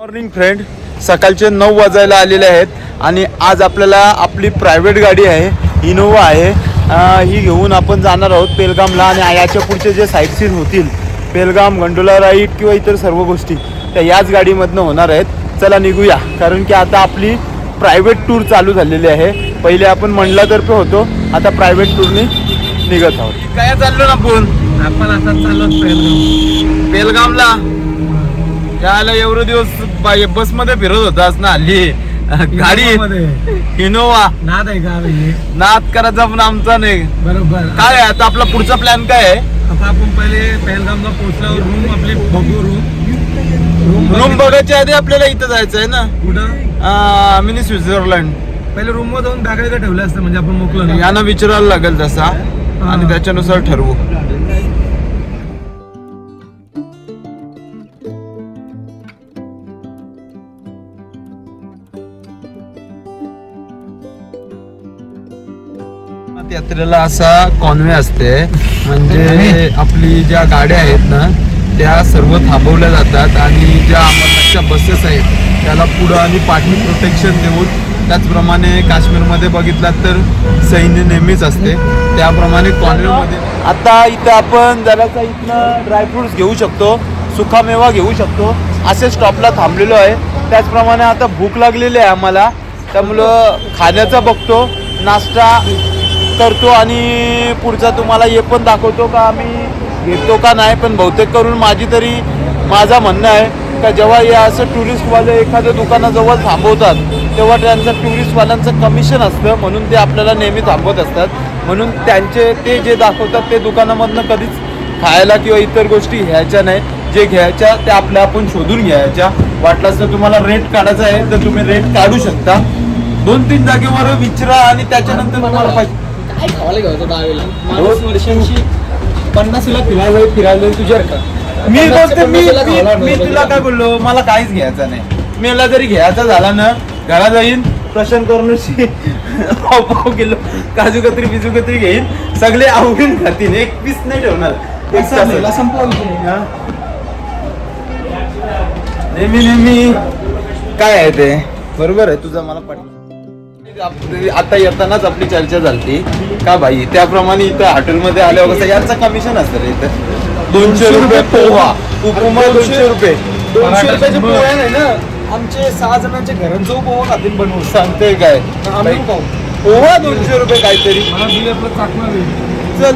Morning friend, सकाळचे 9 वाजायला आलेले आहेत आणि आज आपल्याला आपली प्रायव्हेट गाडी आहे, इनोवा आहे, ही घेऊन आपण जाणार आहोत पेलगामला. आणि याच्या पुढचे जे साईट सीन होतील पेलगाम, गंडोला राईड किंवा इतर सर्व गोष्टी त्या याच गाडीमधनं होणार आहेत. चला निघूया, कारण की आता आपली प्रायव्हेट टूर चालू झालेली आहे. पहिले आपण मंडलातर्फे होतो, आता प्रायव्हेट टूरने निघत आहोत. काय चाललो ना आपण आता चाललो पेलगामला. याला एवढे दिवस बसमध्ये फिरत होतास ना, हल्ली गाडी इनोवा. नाद आहे का नाद करायचा पण आमचा नाही. बरोबर. काय आहे आता आपला पुढचा प्लॅन काय आहे? आता आपण पहिले पहलगामला पोहोचल्यावर रूम आपली बघू. रूम बघायच्या आधी आपल्याला इथं जायचं आहे ना, कुठं मिनी स्वित्झर्लंड. पहिले रूम मध्ये जाऊन बॅग ठेवलं असतं म्हणजे आपण मोकलो. यांना विचारायला लागेल तसा आणि त्याच्यानुसार ठरवू. यात्रेला असा कॉन्वे असते, म्हणजे आपली ज्या गाड्या आहेत ना त्या सर्व थांबवल्या जातात आणि ज्या अमरनाथच्या बसेस आहेत त्याला पुढं आणि पाठी प्रोटेक्शन देऊन, त्याचप्रमाणे काश्मीरमध्ये बघितलात तर सैन्य नेहमीच असते, त्याप्रमाणे कॉन्वेमध्ये. आता इथं आपण जरासा इथनं ड्रायफ्रुट्स घेऊ शकतो, सुकामेवा घेऊ शकतो, असे स्टॉपला थांबलेलो आहे. त्याचप्रमाणे आता भूक लागलेली आहे आम्हाला, त्यामुळं खाण्याचा बघतो, नाश्ता करतो आणि पुढचा तुम्हाला हे पण दाखवतो का आम्ही घेतो का नाही. पण बहुतेक करून माझं म्हणणं आहे का जेव्हा हे असं टुरिस्टवाले एखाद्या दुकानाजवळ थांबवतात तेव्हा त्यांचं टुरिस्टवाल्यांचं कमिशन असतं, म्हणून ते आपल्याला नेहमी थांबवत असतात. म्हणून ते जे दाखवतात ते दुकानामधनं कधीच खायला किंवा इतर गोष्टी घ्यायच्या नाही. जे घ्यायच्या त्या आपण शोधून घ्यायच्या. वाटलाच तर तुम्हाला रेट काढायचा आहे तर तुम्ही रेट काढू शकता. 2-3 जागेवर विचारा आणि त्याच्यानंतर तुम्हाला पाहिजे. काय खावायला घ्यायचं 10 वर्षांची 50ला फिरायला तुझ्या का मी तुला काय बोललो, मला काहीच घ्यायचं नाही. मला जरी घ्यायचा झाला ना, घरा जाईन प्रशांत करूनशी पाव किलो काजू कतरी बिजू कतरी घेईन, सगळे आवडून खातील, एक पीस नाही ठेवणार. नेहमी काय आहे ते बरोबर आहे तुझं, मला पटलं. आता येतानाच आपली चर्चा झाली का भाई, त्याप्रमाणे इथं हॉटेलमध्ये आल्यावर कसं यांचं कमिशन असतं रे. इथं 200 रुपये पोहा, उपमा 200 रुपये. 200 रुपयाचे पोहा नाही ना, आमचे 6 जणांच्या घरांचं पोहा खातील बनवून. सांगते काय आम्ही खाऊ पोहा 200 रुपये काहीतरी. चल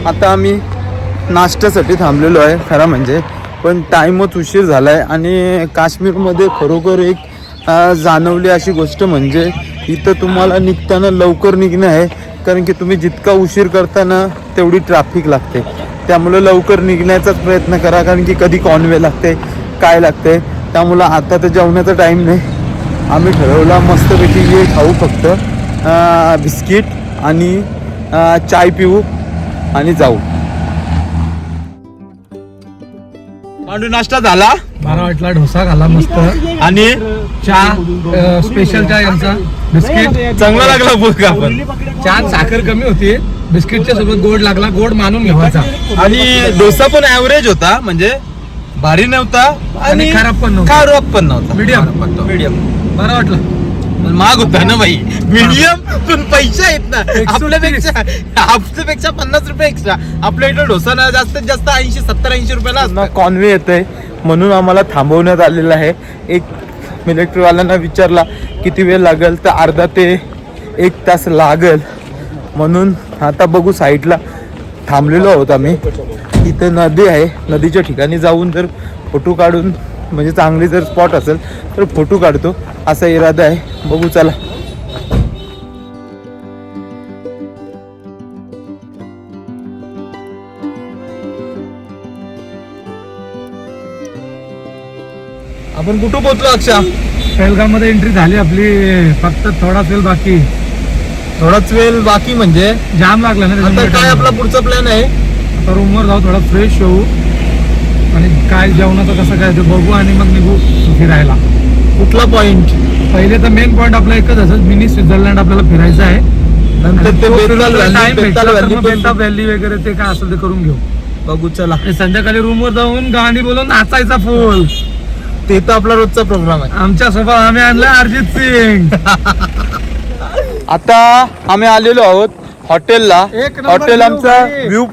आता आम्ही नाश्त्यासाठी थांबलेलो आहे खरं म्हणजे, पण टाईमच उशीर झालाय. आणि काश्मीरमध्ये खरोखर एक जाणवली अशी गोष्ट म्हणजे इथं तुम्हाला निघताना लवकर निघणं आहे, कारण की तुम्ही जितका उशीर करताना तेवढी ट्रॅफिक लागते. त्यामुळं लवकर निघण्याचाच प्रयत्न करा, कारण की कधी कॉन्वे लागते काय लागते. त्यामुळं आता तर जेवणाचा टाईम नाही. आम्ही ठरवला मस्तपैकी हे खाऊ, फक्त बिस्किट आणि चाय पिऊ आणि जाऊ. मांडू नाश्ता झाला, मला वाटला डोसा खाला मस्त आणि चहा स्पेशल चहा यांचा, बिस्किट चांगला लागला बोल का. पण चहा साखर कमी होती, बिस्किटच्या सोबत गोड लागला, गोड मानून घ्यायचा. आणि डोसा पण ऍव्हरेज होता, म्हणजे भारी नव्हता आणि खराब पण नव्हता, मीडियम. बरं वाटलं. महाग होता ना भाई, मीडियम. पण पैसे आहेत ना आपल्यापेक्षा 50 रुपये एक्स्ट्रा. आपल्या इथं डोसा ना जास्तीत जास्त 80-70-80 रुपयाला कॉन्वे येतंय, म्हणून आम्हाला थांबवण्यात आलेलं आहे. एक मिलिटरीवाल्यांना विचारला किती वेळ लागेल, तर अर्धा ते 1 तास लागेल. म्हणून आता बघू, साईडला थांबलेलो आहोत आम्ही. इथं नदी आहे, नदीच्या ठिकाणी जाऊन जर फोटो काढून, म्हणजे चांगली जर स्पॉट असेल तर फोटो काढतो असा इरादा आहे. बघू चला. आपण कुठं पोहोचलो अक्षा? पहलगाम मध्ये एंट्री झाली आपली, फक्त थोडाच वेळ बाकी म्हणजे जाम लागला ना. आता काय आपला पुढचा प्लॅन आहे? आता रूमवर जाऊ, थोडा फ्रेश होऊ आणि काय जेवणाचं कसं काय ते बघू आणि मग निघू फिरायला. कुठला पॉइंट? पहिले तर मेन पॉइंट आपला एकच असं, मिनी स्वित्झर्लंड आपल्याला फिरायचं आहे. नंतर ते बेताब व्हॅली वगैरे ते काय असेल ते करून घेऊ. बघू चला. संध्याकाळी रूमवर जाऊन गाणी बोलून नाचायचा फुल. ते तर आपला रोजचा प्रोग्राम आहे. आमच्या सोबत आम्ही आणलं अर्जित सिंग. आता आम्ही आलेलो आहोत हॉटेलला. एक नंबर हॉटेल view आमचा भाई. व्ह्यू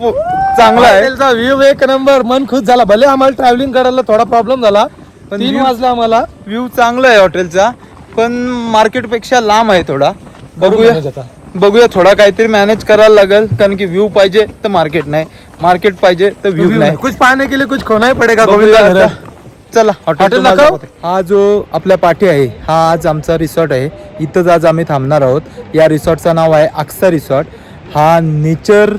चांगला आहे. हॉटेलचा व्ह्यू एक नंबर, मन खुश झाला. भले आम्हाला ट्रॅव्हलिंग करायला थोडा प्रॉब्लेम झाला, पण 3 view- वाजला आम्हाला. व्ह्यू चांगला आहे हॉटेलचा, पण मार्केट पेक्षा लांब आहे थोडा. बघूया थोडा काहीतरी मॅनेज करायला लागेल, कारण की व्ह्यू पाहिजे तर मार्केट नाही, मार्केट पाहिजे तर व्ह्यू नाही. कुछ पाने के लिए कुछ खोना ही पडेगा. बघूया गोविंदा आता. चला हॉटेल हॉटेल तुम्हाला दाखव. दाखवते. हा जो आपल्या पाठी आहे हा आज आमचा रिसॉर्ट आहे. इथंच आज आम्ही थांबणार आहोत. या रिसॉर्टचं नाव आहे अक्सा रिसॉर्ट. हा नेचर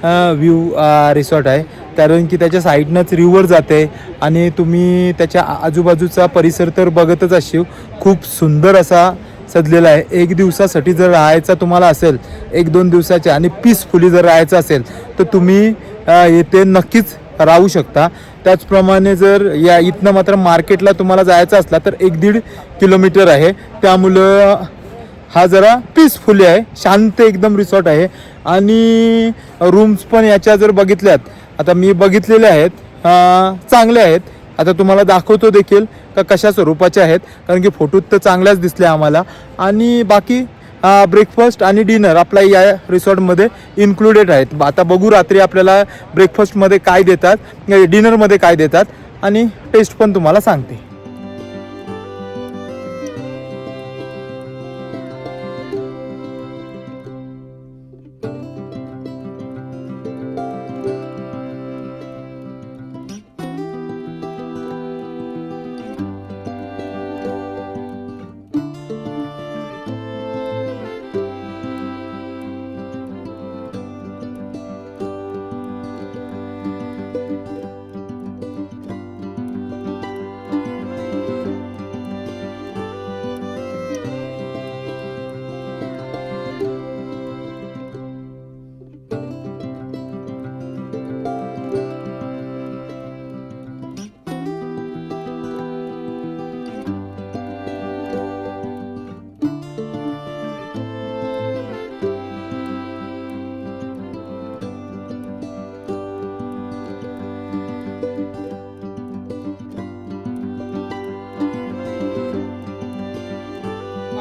व्ह्यू रिसॉर्ट आहे, कारण की त्याच्या साईडनंच रिव्हर जाते आणि तुम्ही त्याच्या आजूबाजूचा परिसर तर बघतच असशील. खूप सुंदर असा सजलेला आहे. एक दिवसासाठी जर राहायचा तुम्हाला असेल, 1-2 दिवसाच्या आणि पीसफुली जर राहायचं असेल तर तुम्ही येथे नक्कीच राहू शकता. त्याचप्रमाणे जर या इथनं मात्र मार्केटला तुम्हाला जायचं असला तर 1-1.5 किलोमीटर आहे. त्यामुळं हा जरा पीसफुली आहे, शांत एकदम रिसॉर्ट आहे. आणि रूम्स पण याच्या जर बघितल्यात, आता मी बघितलेले आहेत, चांगले आहेत. आता तुम्हाला दाखवतो देखील का कशा स्वरूपाचे आहेत, कारण की फोटोत तर चांगल्याच दिसल्या आम्हाला. आणि बाकी ब्रेकफास्ट आणि डिनर आपला या रिसॉर्टमध्ये इन्क्लुडेड आहेत. आता बघू रात्री आपल्याला ब्रेकफास्टमध्ये काय देतात, डिनरमध्ये काय देतात, आणि टेस्ट पण तुम्हाला सांगते.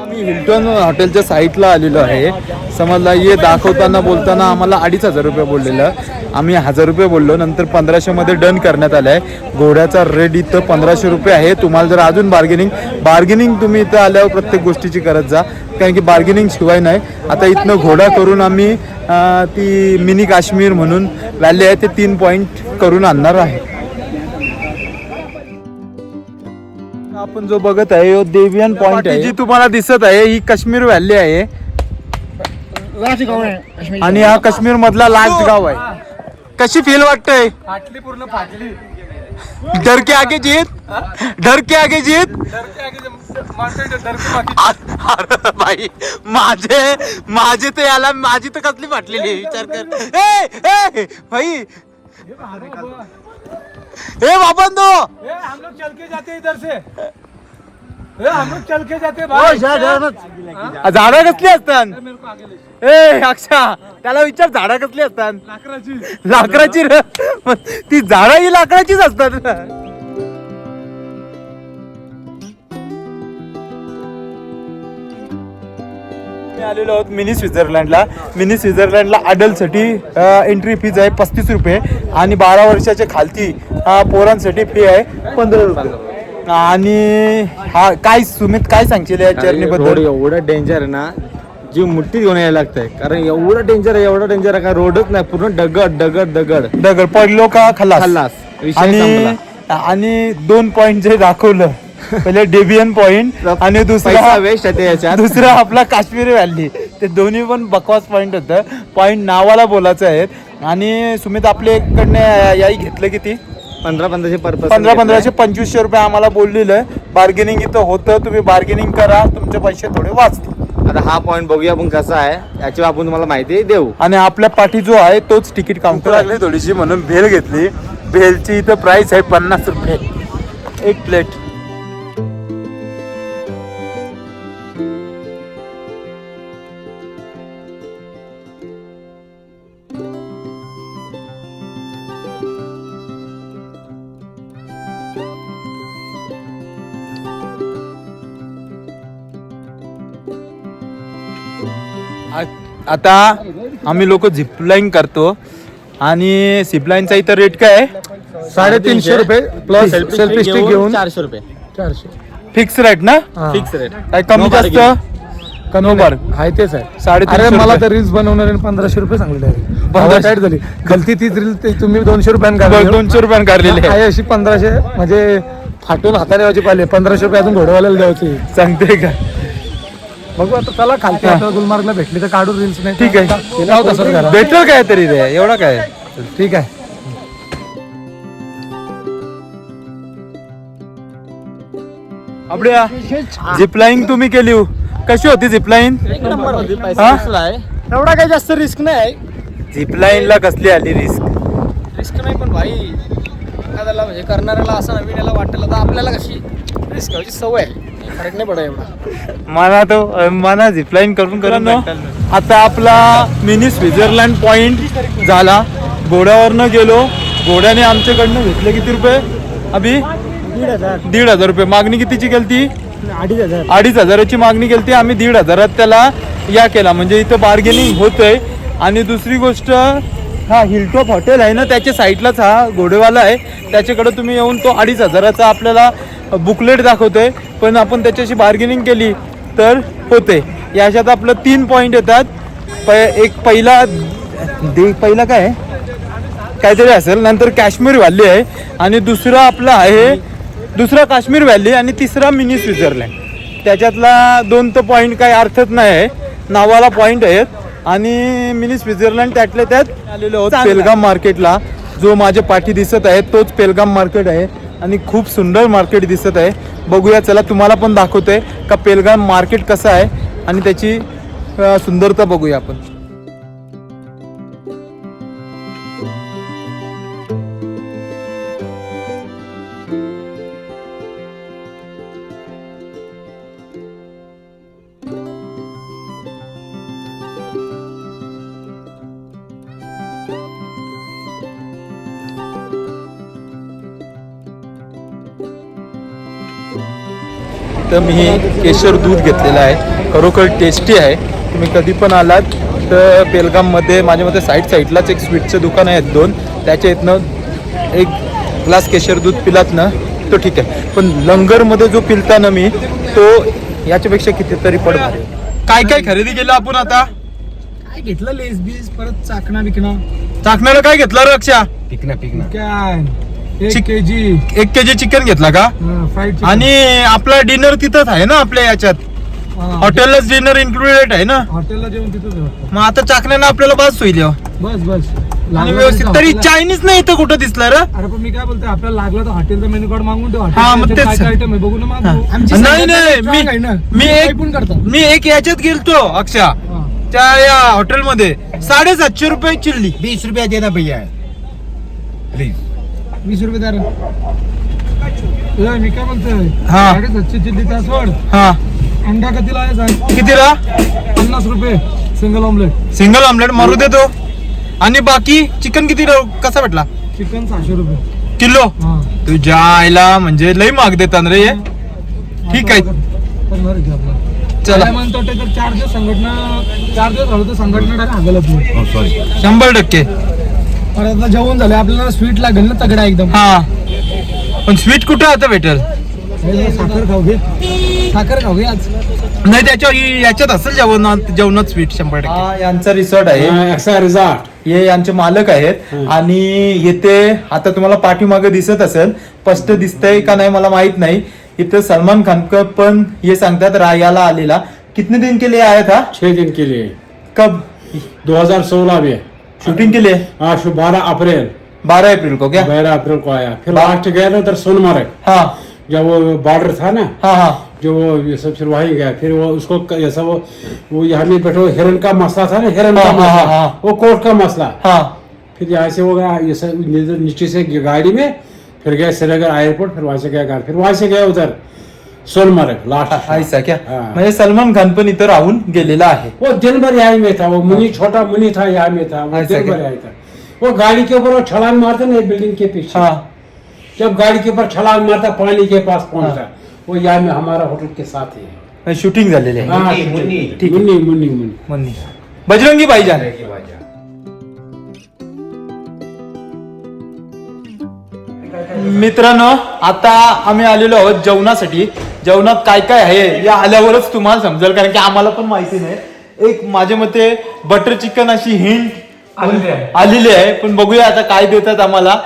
आम्ही हिल्टन हॉटेलच्या साईटला आलेलो आहे. समजला, ये दाखवताना बोलताना आम्हाला 2,500 रुपये बोललेलं. आम्ही 1,000 रुपये बोललो, नंतर 1,500 डन करण्यात आलं आहे. घोड्याचा रेट इथं 1,500 रुपये आहे. तुम्हाला जर अजून बार्गेनिंग तुम्ही इथं आल्यावर प्रत्येक गोष्टीची करत जा, कारण की बार्गेनिंग शिवाय नाही. आता इथनं घोडा करून आम्ही ती मिनी काश्मीर म्हणून व्हॅली आहे ते 3 पॉईंट करून आणणार आहे. आपण जो बघत आहे यो देवियन पॉइंट आहे, जी तुम्हाला दिसत आहे ही काश्मीर व्हॅली आहे आणि हा काश्मीर मधला लास्ट गाव आहे. कशी फील वाटतंय? फाटली, पूर्ण फाटली. डर के आगे जीत, डर के आगे जीत. अरे भाई, माझे तर याला माझी तर कसली फाटलेली विचार कर. ए भाई, ए बाबा हम लोग चल के जाते इधर से. हम लोग चल के जाते भाई. झाडं कसली असतात? मेरे को आगे ले. ए अक्षा, त्याला विचार झाडं कसली असतात? लाकडाची रे. ती झाडं ही लाकडाचीच असतात. आलेलो आहोत मिनी स्वित्झर्लंडला. मिनी स्वित्झर्लंडला अडल्टसाठी एंट्री फीज आहे 35 रुपये आणि 12 वर्षाच्या खालती पोरांसाठी फी आहे 15 रुपये. आणि हा काय सुमित काय सांगशील या जर्नी बद्दल? एवढं डेंजर आहे ना, जी मुठ्ठी घेऊन यायला लागतंय, कारण एवढं डेंजर आहे का रोडच नाही, पूर्ण दगड पडलो का खल्लास. विषय आणि संपला. आणि 2 पॉइंट जे दाखवलं, पहिले डेबियन पॉइंट आणि दुसरा वेस्ट आहे याच्यात. दुसरा आपला काश्मीरी व्हॅली. ते दोन्ही पण बकवास पॉइंट होतं. पॉइंट नावाला बोलायचं आहेत. आणि सुमित आपल्या इकडनं याही घेतलं किती? 1500 पर्पज 1500 2500 रुपये आम्हाला बोललेलं आहे. बार्गेनिंग इथं होतं, तुम्ही बार्गेनिंग करा, तुमचे पैसे थोडे वाचतील. आता हा पॉइंट बघूया आपण कसा आहे, याची आपण तुम्हाला माहिती देऊ. आणि आपल्या पाठी जो आहे तोच तिकीट काउंटर लागली थोडीशी, म्हणून भेल घेतली. भेलची इथं प्राइस आहे 50 रुपये एक प्लेट. आता आम्ही लोक झिपलाईन करतो आणि झिपलाईनचा इथं रेट काय आहे? 350 रुपये प्लस सेल्फी स्टिक घेऊन 400 रुपये 400 फिक्स रेट ना? हा. फिक्स रेट काय कमी जास्त कमी बरं. आहे तेच आहे. 350 अरे मला रुपये. तर रील्स बनवणारे 1500 रुपये सांगले डायरेक्ट 1500 टाईट झाली गलती तीच रील तुम्ही 200 रुपयांनी बरं, काढली. 200 रुपयानं काढलेली आहे. आहे अशी 1500 म्हणजे फाटून हाताने यायची पाहिले 1500 रुपये अजून घोडवाल्याला द्यायची. सांगते का? बघू आता चला खालती आपल्याला गुलमार्गला भेटली तर काढू रील्स नाही ठीक आहे. तसंच करा. बेटर काय तरी रे एवढा काय? ठीक आहे. आपल्या झिपलाईन तुम्ही केली हो. कशी होती झिपलाईन? एवढा काही जास्त रिस्क नाही. झिपलाईनला कसली आली रिस्क? रिस्क नाही पण भाई एखाद्याला म्हणजे करणाऱ्याला असं नवीन याला वाटलं तर आपल्याला कशी रिस्क घ्यायची सवय आहे. फरक नाही पडत एवढा. मला झिपलाईन करून आता आपला मिनी स्वित्झर्लंड पॉइंट झाला. घोड्यावरनं गेलो. घोड्याने आमच्याकडनं घेतले किती रुपये अभि? 1,500 रुपये. मागणी कितीची केलती? 2,500ची मागणी केलती. आम्ही 1,500 त्याला या केला. म्हणजे इथं बार्गेनिंग होतंय. आणि दुसरी गोष्ट हा हिलटॉप हॉटेल आहे ना त्याच्या साईडलाच हा घोडेवाला आहे. त्याच्याकडे तुम्ही येऊन तो 2,500चा आपल्याला बुकलेट दाखवतोय. पण आपण त्याच्याशी बार्गेनिंग केली तर होते. याच्यात आपलं 3 पॉईंट येतात. एक पहिला काय आहे? काहीतरी असेल. नंतर काश्मीर व्हॅली आहे आणि दुसरा आपला आहे काश्मीर व्हॅली आणि तिसरा मिनी स्वित्झर्लंड. त्याच्यातला 2 तर पॉईंट काही अर्थच नाही आहे. नावाला पॉईंट आहेत. आणि मिनी स्वित्झर्लंड त्यातल्या त्यात आलेलो आहोत पेलगाम मार्केटला. जो माझ्या पाठी दिसत आहे तोच पेलगाम मार्केट आहे आणि खूप सुंदर मार्केट दिसत आहे. बघूया चला तुम्हाला पण दाखवतोय का पेलगाम मार्केट कसं आहे आणि त्याची सुंदरता बघूया आपण. तर मी केशर दूध घेतलेलं आहे. खरोखर टेस्टी आहे. तुम्ही कधी पण आलात तर पेलगाममध्ये माझ्या मते साईडलाच एक स्वीटचं दुकान आहे 2. त्याच्या इथनं एक ग्लास केशर दूध पिलात ना तो ठीक आहे. पण लंगरमध्ये जो पिलता ना मी तो याच्यापेक्षा कितीतरी पडणार. काय काय खरेदी केलं आपण आता? काय घेतलं लेस बीस परत चाकणा बिकणा चाकण्याला काय घेतलं रे अक्षा? काय 1 kg 1 kg चिकन घेतला का? फ्राईड आणि आपला डिनर तिथंच आहे ना आपल्या याच्यात हॉटेललाच डिनर इन्क्लुडेड आहे ना? हॉटेलला जेवण तिथंच आहे. मग आता चाकण्यानं आपल्याला बस होईल हो. बस आणि व्यवस्थित तरी चायनीज नाही इथं कुठं दिसलं रे? अरे पण मी काय बोलतोय आपल्याला लागलं तर हॉटेलचा मेन्यू कार्ड मागून ठेव. हा, मग तेच. काय आयटम आहे बघू ना मागू. नाही मी एक याच्यात गेलतो अक्षा हा. त्या या हॉटेलमध्ये 750 रुपये चिल्ली. 20 रुपये देना भैया प्लीज. 20 रुपये द्या रे. मी काय बोलतोय हा. 750 चिल्ली त्या सोड. हा अंडा कितीला आहे सांग? किती रा? 50 रुपये सिंगल ऑमलेट. सिंगल ऑमलेट मारू देतो. आणि बाकी चिकन किती कसा भेटला? चिकन 600 रुपये किलो. हा. तुझ्या आईला म्हणजे लई महाग देतात रे हे. ठीक आहे चला. चला म्हणतो ते तर 4 दिवस संघटना 4 दिवस झालं तर संघटना डायरेक्ट हागल आपली. 100%. परत जेवण झालं आपल्याला स्वीट लागेल ना तगडा एकदम. हा पण स्वीट कुठं आता भेटेल? साखर खाऊ घे आज. नाही त्याच्या याच्यात असेल जेवणात स्वीट 100%. यांचा रिसॉर्ट आहे. हे यांचे मालक आहेत आणि येथे आता तुम्हाला पाठीमागे दिसत असेल स्पष्ट दिसतंय का नाही मला माहित नाही. इथं सलमान खान का पण ये सांगतात रायाला आलेला. कितने दिन के लिए आया था? 6 दिन के लिए. कब? 2016 में. शूटिंग के लिए? हाँ 12 अप्रैल. 12 अप्रैल को क्या? 12 अप्रैल को आया. फिर लास्ट गया ना उधर सोनमर्ग. हाँ जब वो बॉर्डर था ना हाँ हाँ जो वो ये सब फिर वहीं गया. फिर वो उसको ऐसा वो यहाँ में बैठो हिरन का मसला था ना हिरन का हाँ, मसला. हाँ, हाँ. वो कोर्ट का मसला. हाँ फिर यहाँ से वो गया ये सब नीचे से गाड़ी में फिर गया श्रीनगर एयरपोर्ट. फिर वहां से गया फिर वहां से गया उधर सोनमर्ग लास्ट. ऐसा क्या? हाँ. म्हणजे सलमान खान पण इथं राहून गेलेला आहे. वो दिन भर यहाँ में था. वो मुनी छोटा मुनी था यहाँ में था. वो ऐसा दिन क्या? भर यहाँ था. वो गाड़ी के ऊपर वो छलांग मारते ना बिल्डिंग के पीछे. हाँ जब गाड़ी के ऊपर छलांग मारता पानी के पास पहुंचता वो यहाँ में हमारा होटल के साथ ही है. शूटिंग झालेली आहे. हाँ, ठीक आहे. मुन्नी मुन्नी मुन्नी. मुन्नी बजरंगी भाईजान. मित्रांनो आता आम्ही आलेलो आहोत जेवणासाठी. जेवणात काय काय आहे या आल्यावरच तुम्हाला समजेल, कारण की आम्हाला पण माहिती नाही. एक माझ्या मते बटर चिकन अशी हिंट आलेली आहे, पण बघूया आता काय देतात आम्हाला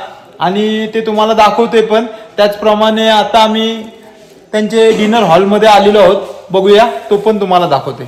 आणि ते तुम्हाला दाखवते. पण त्याचप्रमाणे आता आम्ही त्यांचे डिनर हॉलमध्ये आलेलो आहोत, बघूया तो पण तुम्हाला दाखवते.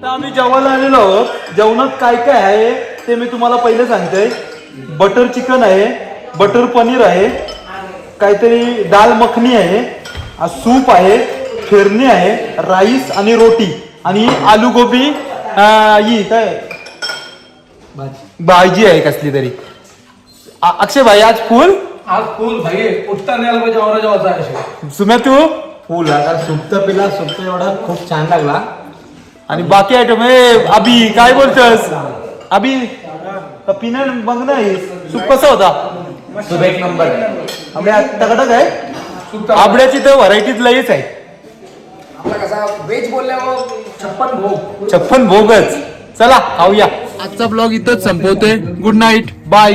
तर आम्ही जेवायला आलेलो आहोत. जेवणात काय काय आहे ते मी तुम्हाला पहिले सांगते. बटर चिकन आहे, बटर पनीर आहे, काहीतरी दाल मखनी आहे, सूप आहे, फिरणी आहे, राईस आणि रोटी आणि आलू गोबी ही काय भाजी आहे कसली तरी. अक्षय भाई आज फुल आज फुल भाई उठता नाही आला पाहिजे औरा जेवायचा आहे. सुम्या तू फुल आता सुप्त पिला सुप्त एवढा खूप छान लागला. आणि बाकी आयटम अभि काय बोलतोस अभि पिण्या बघ ना सूप कसा होता. खूप एक नंबर आपल्या तगडक आहे. आंबड्याची तर व्हरायटीज लईच आहे. आपला कसा व्हेज बोलल्यावर 56 भोगच. चला खाऊया. आजचा ब्लॉग इथंच संपवतोय. Good night, bye.